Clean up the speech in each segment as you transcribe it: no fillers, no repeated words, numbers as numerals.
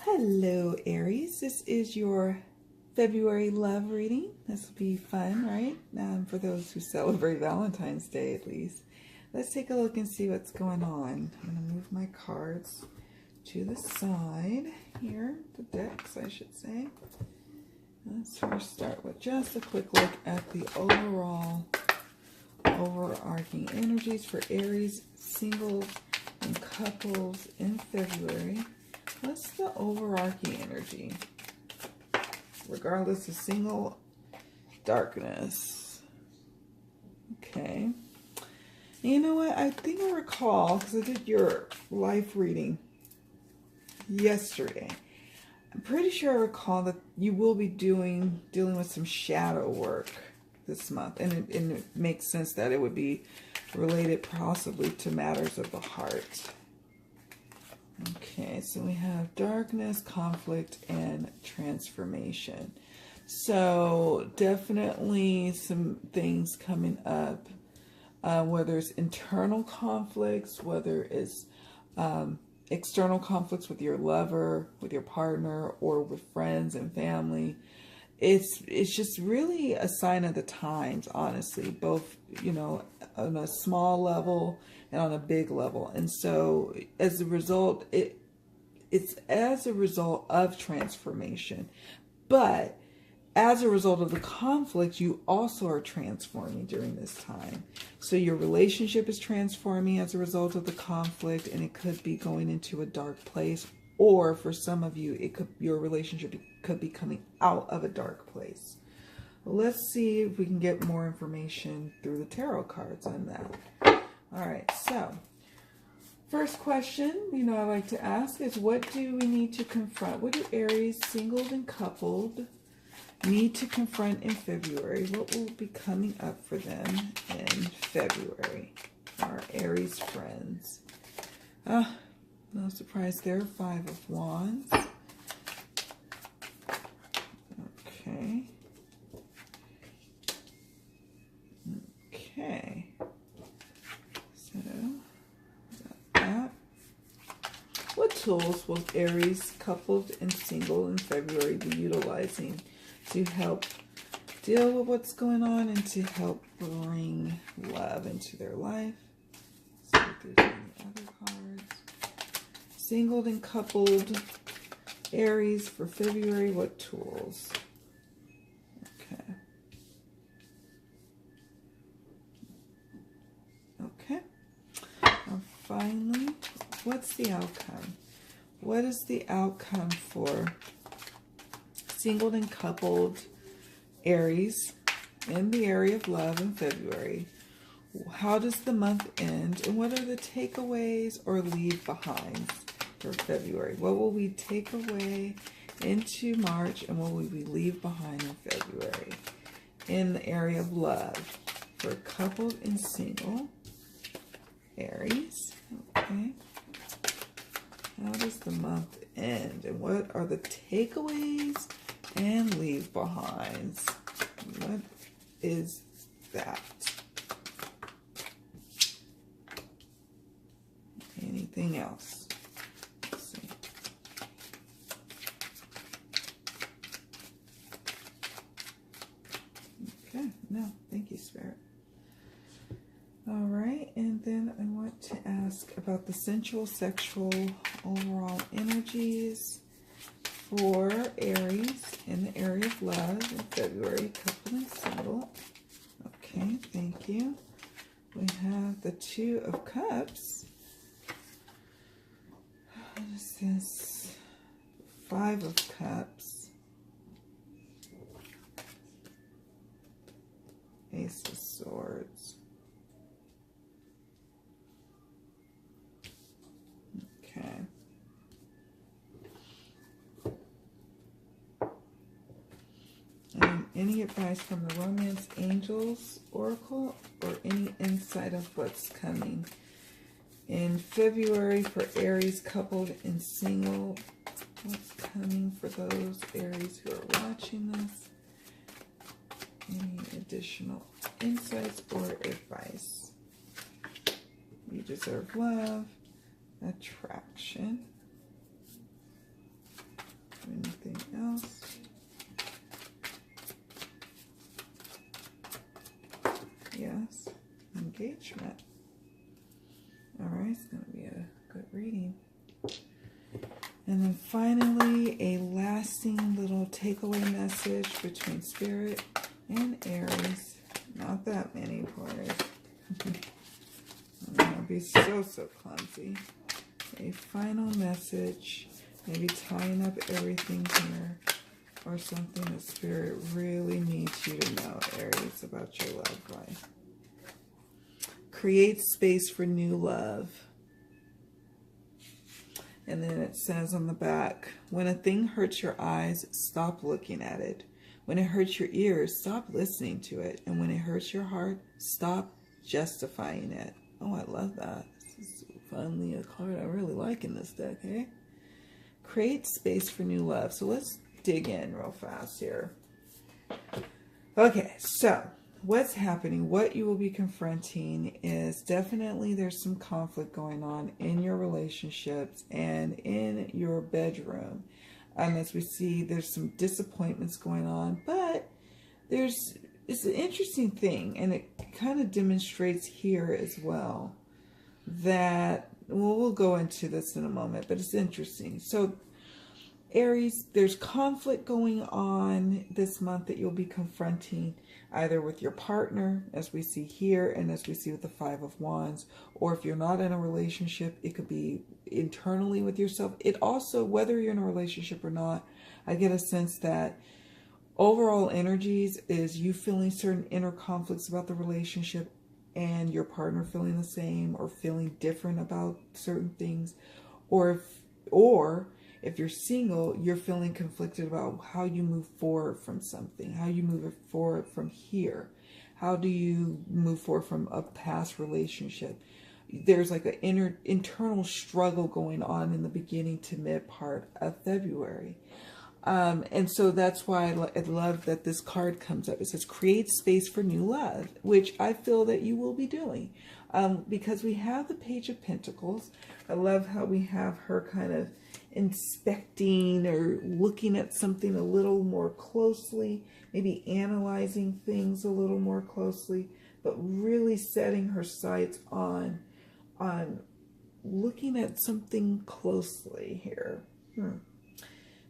Hello, Aries. This is your February love reading. This will be fun, right? For those who celebrate Valentine's Day, at least. Let's take a look and see what's going on. I'm going to move my cards to the side here, the decks, I should say. Let's first start with just a quick look at the overarching energies for Aries, singles, and couples in February. What's the overarching energy? Regardless of single, darkness. Okay. And you know what? I think I recall, because I did your life reading yesterday. I'm pretty sure I recall that you will be dealing with some shadow work this month. And it makes sense that it would be related possibly to matters of the heart. Okay, so we have darkness, conflict, and transformation. So definitely some things coming up, whether it's internal conflicts, whether it's external conflicts with your lover, with your partner, or with friends and family. It's just really a sign of the times, honestly, both, you know, on a small level and on a big level. And so as a result, it's as a result of transformation. But as a result of the conflict, you also are transforming during this time. So your relationship is transforming as a result of the conflict, and it could be going into a dark place. Or for some of you, your relationship could be coming out of a dark place. Let's see if we can get more information through the tarot cards on that. All right, so first question, I like to ask is, what do we need to confront? What do Aries, singled and coupled, need to confront in February? What will be coming up for them in February? Our Aries friends. No surprise there, 5 of Wands. Okay. Okay. So, got that. What tools will Aries, coupled and single in February, be utilizing to help deal with what's going on and to help bring love into their life? See if there's any other cards. Singled and coupled Aries for February, what tools? Okay. Okay. And finally, what's the outcome? What is the outcome for singled and coupled Aries in the area of love in February? How does the month end? And what are the takeaways or leave behinds for February? What will we take away into March, and what will we leave behind in February in the area of love for coupled and single Aries? Okay. How does the month end, and what are the takeaways and leave behinds? What is that? Anything else? Let's see. Okay, no, thank you, Spirit. All right, and then I want to ask about the sensual, sexual, overall energies for Aries in the area of love in February, coupled and single. Okay, thank you. We have the 2 of Cups. What is this? 5 of Cups. Ace of Swords. Okay. And any advice from the Romance Angels Oracle, or any insight of what's coming in February for Aries, coupled and single? What's coming for those Aries who are watching this? Any additional insights or advice? You deserve love, attraction, Anything else? Yes. Engagement. All right, it's going to be a good reading. And then finally, a lasting little takeaway message between Spirit and Aries. Not that many pointers. I'll be so clumsy. A final message, maybe tying up everything here, or something that Spirit really needs you to know, Aries, about your love life. Create space for new love. And then it says on the back, when a thing hurts your eyes, stop looking at it. When it hurts your ears, stop listening to it. And when it hurts your heart, stop justifying it. Oh, I love that. This is finally a card I really like in this deck, eh? Create space for new love. So let's dig in real fast here. Okay, so what's happening, what you will be confronting is definitely there's some conflict going on in your relationships and in your bedroom. As we see, there's some disappointments going on, but it's an interesting thing, and it kind of demonstrates here as well that, well, we'll go into this in a moment, but it's interesting. So Aries, there's conflict going on this month that you'll be confronting either with your partner, as we see here, and as we see with the Five of Wands, or if you're not in a relationship, it could be internally with yourself. It also, whether you're in a relationship or not, I get a sense that overall energies is you feeling certain inner conflicts about the relationship and your partner feeling the same or feeling different about certain things, or if you're single, you're feeling conflicted about how you move forward from something, how you move forward from here. How do you move forward from a past relationship? There's like an internal struggle going on in the beginning to mid part of February. And so that's why I love that this card comes up. It says, create space for new love, which I feel that you will be doing. Because we have the Page of Pentacles. I love how we have her kind of inspecting or looking at something a little more closely, maybe analyzing things a little more closely, but really setting her sights on looking at something closely here.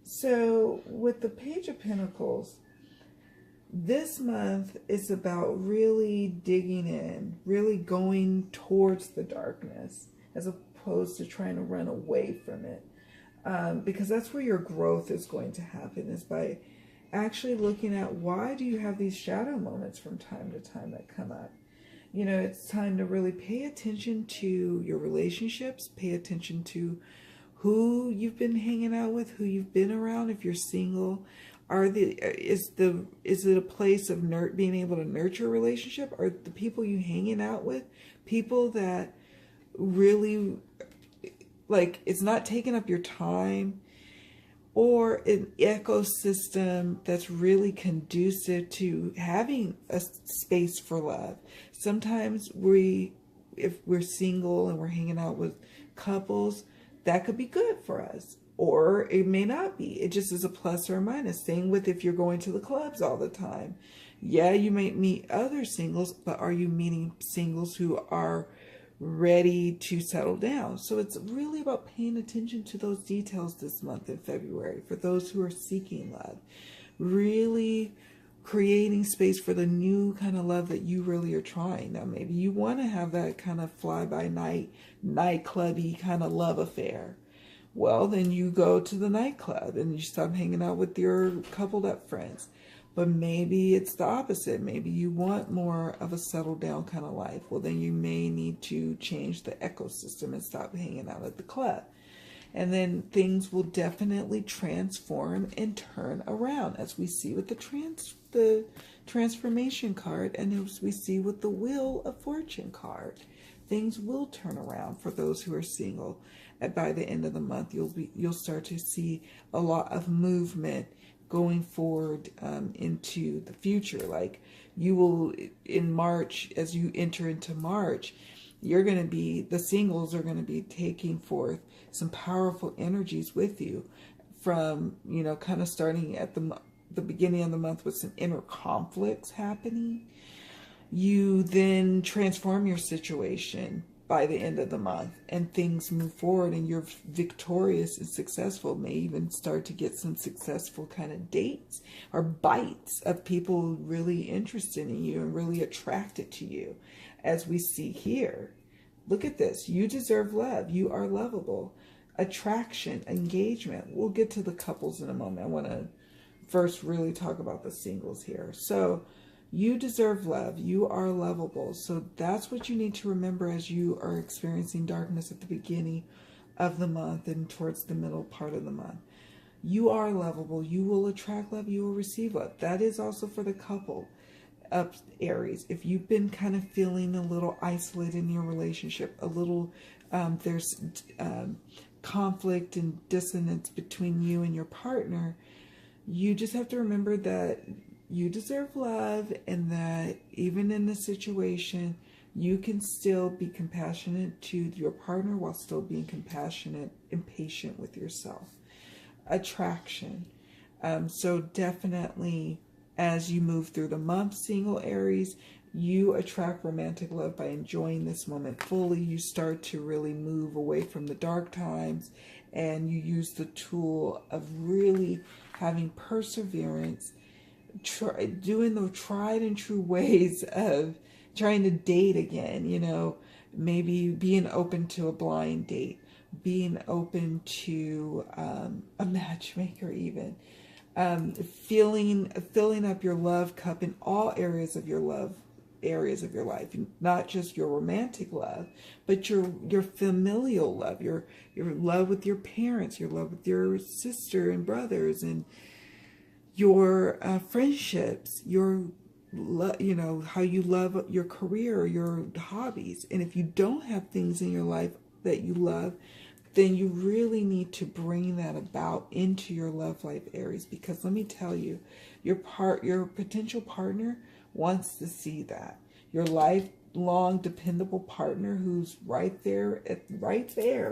So with the Page of Pentacles, this month is about really digging in, really going towards the darkness as opposed to trying to run away from it. Because that's where your growth is going to happen, is by actually looking at why do you have these shadow moments from time to time that come up. You know, it's time to really pay attention to your relationships, pay attention to who you've been hanging out with, who you've been around. If you're single, is it a place of being able to nurture a relationship? Are the people you hanging out with people that really, like, it's not taking up your time, or an ecosystem that's really conducive to having a space for love? Sometimes if we're single and we're hanging out with couples, that could be good for us, or it may not be. It just is a plus or a minus. Same with if you're going to the clubs all the time. Yeah, you might meet other singles, but are you meeting singles who are ready to settle down? So it's really about paying attention to those details this month in February for those who are seeking love. Really creating space for the new kind of love that you really are trying. Now, maybe you want to have that kind of fly-by-night, nightclubby kind of love affair. Well, then you go to the nightclub and you stop hanging out with your coupled up friends. But maybe it's the opposite. Maybe you want more of a settled down kind of life. Well, then you may need to change the ecosystem and stop hanging out at the club. And then things will definitely transform and turn around, as we see with the transformation card, and as we see with the Wheel of Fortune card. Things will turn around for those who are single. And by the end of the month, you'll start to see a lot of movement going forward into the future. Like, you will, in March, as you enter into March, the singles are going to be taking forth some powerful energies with you from, you know, kind of starting at the beginning of the month with some inner conflicts happening. You then transform your situation by the end of the month, and things move forward, and you're victorious and successful. May even start to get some successful kind of dates or bites of people really interested in you and really attracted to you, as we see here. Look at this. You deserve love. You are lovable. Attraction, engagement. We'll get to the couples in a moment. I want to first really talk about the singles here. So you deserve love. You are lovable. So that's what you need to remember as you are experiencing darkness at the beginning of the month and towards the middle part of the month. You are lovable. You will attract love. You will receive love. That is also for the couple of Aries. If you've been kind of feeling a little isolated in your relationship, a little, there's conflict and dissonance between you and your partner, you just have to remember that you deserve love, and that even in this situation, you can still be compassionate to your partner while still being compassionate and patient with yourself. Attraction. So definitely, as you move through the month, single Aries, you attract romantic love by enjoying this moment fully. You start to really move away from the dark times, and you use the tool of really having perseverance, doing the tried and true ways of trying to date again, you know, maybe being open to a blind date, being open to a matchmaker even, filling up your love cup in all areas of your life, not just your romantic love, but your familial love, your love with your parents, your love with your sister and brothers, and your friendships, you know, how you love your career, your hobbies. And if you don't have things in your life that you love, then you really need to bring that about into your love life, Aries, because let me tell you, your potential partner wants to see that. Your lifelong dependable partner who's right there,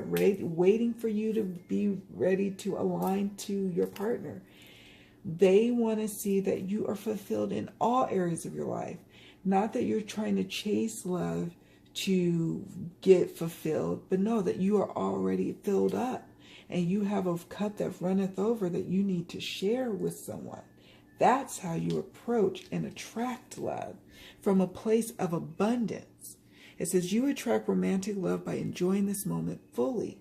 waiting for you to be ready to align to your partner. They want to see that you are fulfilled in all areas of your life. Not that you're trying to chase love to get fulfilled, but know that you are already filled up and you have a cup that runneth over that you need to share with someone. That's how you approach and attract love, from a place of abundance. It says you attract romantic love by enjoying this moment fully.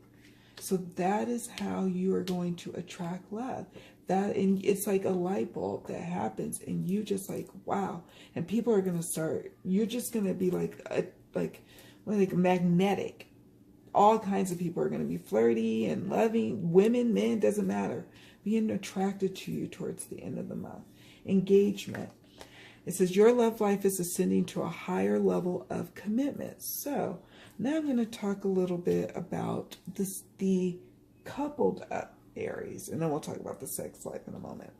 So that is how you are going to attract love. And it's like a light bulb that happens, and you just like, wow. And people are going to start, you're just going to be like magnetic. All kinds of people are going to be flirty and loving, women, men, doesn't matter, being attracted to you towards the end of the month. Engagement. It says your love life is ascending to a higher level of commitment. So now I'm going to talk a little bit about the coupled up Aries, and then we'll talk about the sex life in a moment.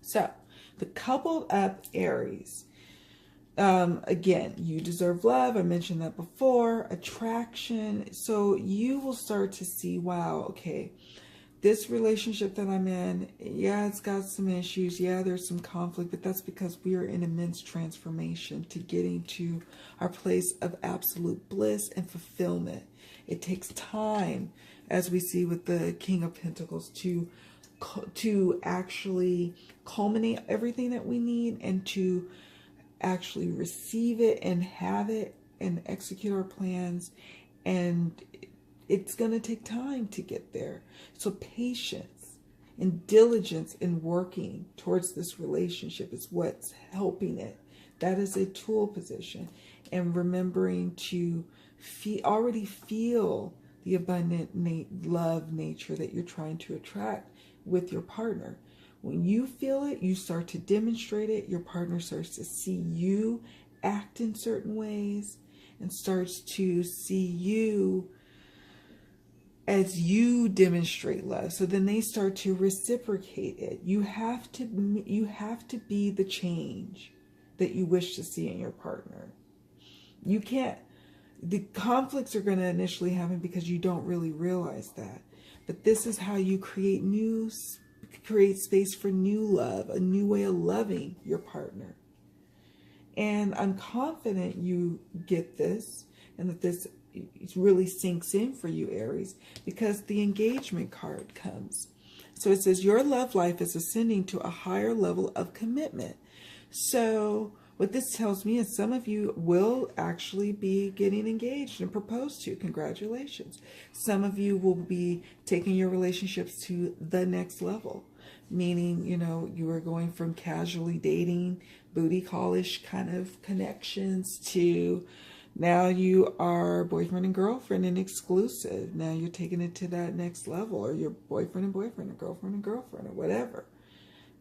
So the coupled up Aries, again, you deserve love. I mentioned that before. Attraction. So you will start to see, wow, okay, this relationship that I'm in, yeah, it's got some issues. Yeah, there's some conflict, but that's because we are in immense transformation to getting to our place of absolute bliss and fulfillment. It takes time, as we see with the King of Pentacles, to actually culminate everything that we need and to actually receive it and have it and execute our plans. And it's going to take time to get there. So patience and diligence in working towards this relationship is what's helping it. That is a tool position. And remembering to already feel the abundant love nature that you're trying to attract with your partner. When you feel it, you start to demonstrate it. Your partner starts to see you act in certain ways and starts to see you as you demonstrate love. So then they start to reciprocate it. You have to be the change that you wish to see in your partner. You can't, the conflicts are going to initially happen because you don't really realize that. But this is how you create space for new love, a new way of loving your partner. And I'm confident you get this and that this really sinks in for you, Aries, because the engagement card comes. So it says your love life is ascending to a higher level of commitment. So what this tells me is some of you will actually be getting engaged and proposed to. Congratulations. Some of you will be taking your relationships to the next level, meaning, you know, you are going from casually dating, booty call-ish kind of connections to now you are boyfriend and girlfriend and exclusive. Now you're taking it to that next level, or you're boyfriend and boyfriend, or girlfriend and girlfriend, or whatever.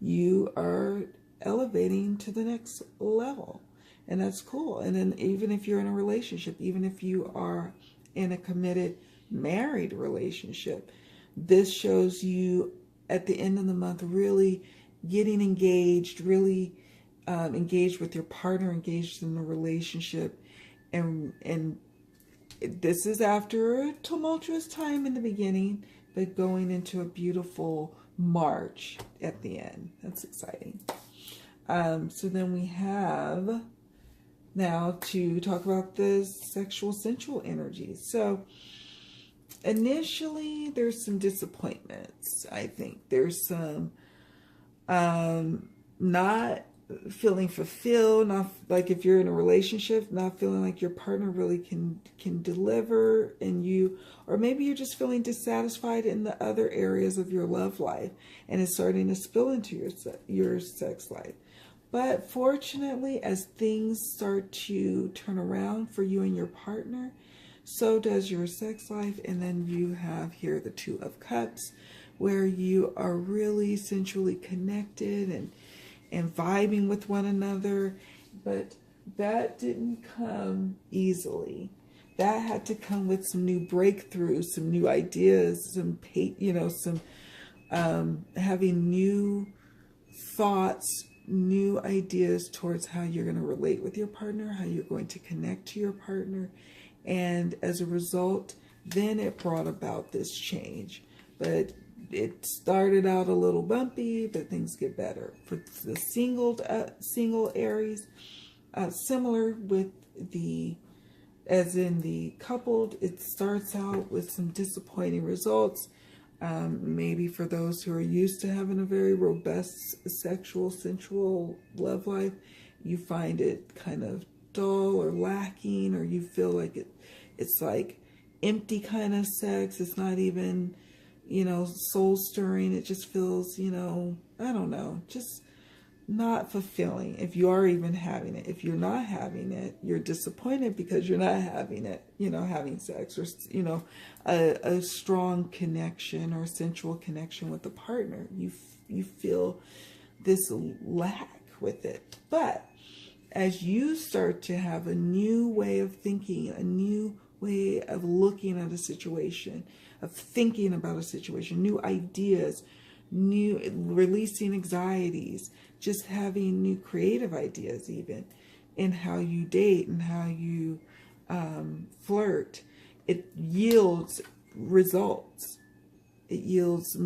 You are elevating to the next level, and that's cool. And then even if you're in a relationship, even if you are in a committed married relationship, this shows you at the end of the month really getting engaged, really engaged with your partner, engaged in a relationship. And this is after a tumultuous time in the beginning, but going into a beautiful March at the end. That's exciting. So then we have now to talk about the sexual sensual energies. So initially there's some disappointments. I think there's some not feeling fulfilled, not like if you're in a relationship, not feeling like your partner really can deliver, and you, or maybe you're just feeling dissatisfied in the other areas of your love life, and it's starting to spill into your sex life. But fortunately, as things start to turn around for you and your partner, so does your sex life. And then you have here the Two of Cups, where you are really sensually connected and vibing with one another. But that didn't come easily. That had to come with some new breakthroughs, some new ideas, some having new thoughts, new ideas towards how you're going to relate with your partner, how you're going to connect to your partner. And as a result, then it brought about this change. But it started out a little bumpy, but things get better. For the single Aries, similar with as in the coupled, it starts out with some disappointing results. Maybe for those who are used to having a very robust sexual, sensual love life, you find it kind of dull or lacking, or you feel like it's like empty kind of sex. It's not even, soul stirring. It just feels, I don't know, just not fulfilling if you are even having it. If you're not having it, you're disappointed because you're not having it, having sex, or, a strong connection or sensual connection with the partner. You feel this lack with it. But as you start to have a new way of thinking, a new way of looking at a situation, of thinking about a situation, new ideas, new releasing anxieties, just having new creative ideas even in how you date and how you flirt, it yields results. It yields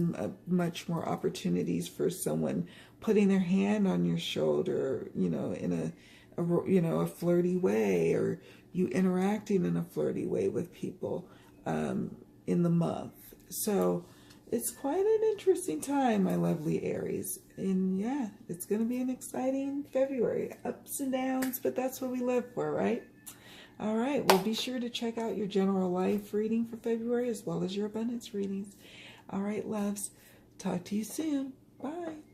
much more opportunities for someone putting their hand on your shoulder, in a flirty way, or you interacting in a flirty way with people in the month. So it's quite an interesting time, my lovely Aries. And yeah, it's going to be an exciting February. Ups and downs, but that's what we live for, right? All right. Well, be sure to check out your general life reading for February as well as your abundance readings. All right, loves. Talk to you soon. Bye.